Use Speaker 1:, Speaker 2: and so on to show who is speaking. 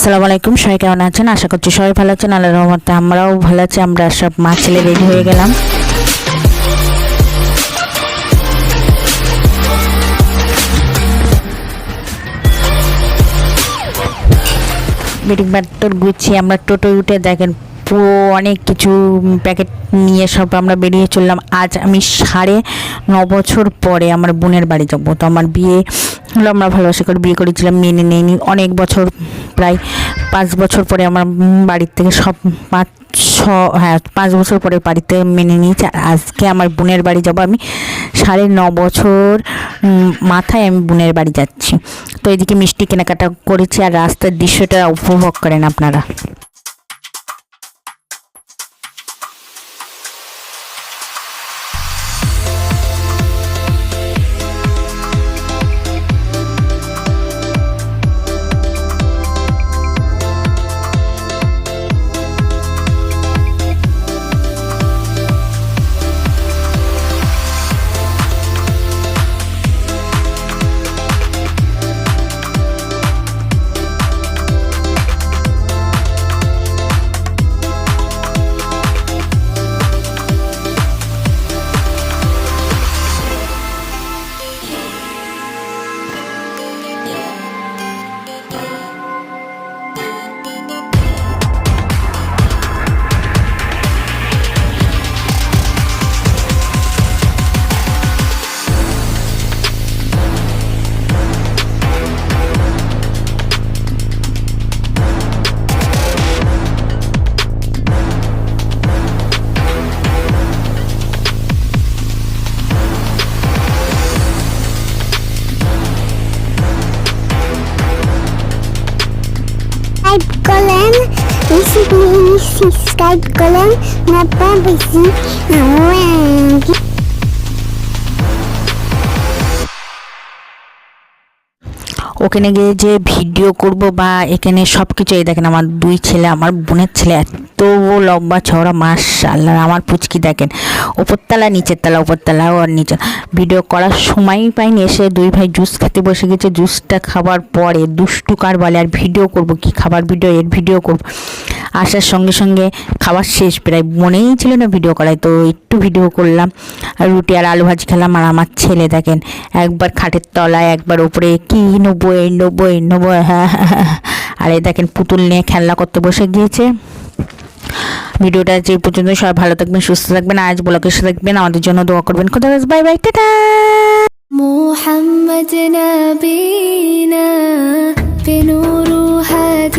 Speaker 1: আসসালামু আলাইকুম, সবাই কেমন আছেন? আশা করছি সবাই ভালো আছেন। আল্লাহর রহমতে আমরাও ভালো আছি। আমরা সব মা ছেলে রেডি হয়ে গেলাম। বেডিং বাট্টর গুছিয়ে আমরা টোটোয় উঠে দেখেন পুরো অনেক কিছু প্যাকেট নিয়ে সব আমরা বেরিয়ে চললাম। আজ আমি 9.5 বছর পরে আমার বোনের বাড়ি যাবো। তো আমার বিয়ে হলো, আমরা ভালোবাসা করে বিয়ে করেছিলাম, মেনে নেয়নি অনেক বছর, প্রায় 5 বছর পরে আমার বাড়ির থেকে সব 5 বছর পরে বাড়িতে মেনে নিয়েছে। আজকে আমার বোনের বাড়ি যাব। আমি 9.5 বছর মাথায় আমি বোনের বাড়ি যাচ্ছি। তো এদিকে মিষ্টি কেনাকাটা করেছি আর রাস্তার দৃশ্যটা উপভোগ করেন আপনারা।
Speaker 2: করেন, সাবস্ক্রাইব করেন না বেশি।
Speaker 1: ওখানে গিয়ে যে ভিডিও করব বা এখানে সব কিছু, এই দেখেন আমার 2 ছেলে, আমার বোনের ছেলে এত লম্বা চওড়া, মাশাআল্লাহ। আমার পুচকি দেখেন উপরতলা নিচের তলা, উপরতলা আর নিচে। ভিডিও করার সময়ই পাইনি, এসে 2 ভাই জুস খেতে বসে গেছে। জুসটা খাবার পরে দুষ্টু কার বলে আর ভিডিও করব কি, খাবার ভিডিও এর ভিডিও করব। আসার সঙ্গে সঙ্গে খাবার শেষ, প্রায় মনেই ছিল না ভিডিও করায়, তো একটু ভিডিও করলাম। আর রুটি আর আলু ভাজি খেলাম। আর আমার ছেলে দেখেন একবার খাটের তলায়, একবার উপরে, কি নেবো এই নেবো এই নেবো, হ্যাঁ। আর এই দেখেন পুতুল নিয়ে খেলনা করতে বসে গিয়েছে। ভিডিওটা যে পর্যন্ত, সবাই ভালো থাকবেন, সুস্থ থাকবেন, আজ ব্লগে এসে থাকবেন, আমাদের জন্য দোয়া করবেন। খোদা হাফেজ, বাই বাই, টাটা।
Speaker 3: محمد نبينا بنور هدى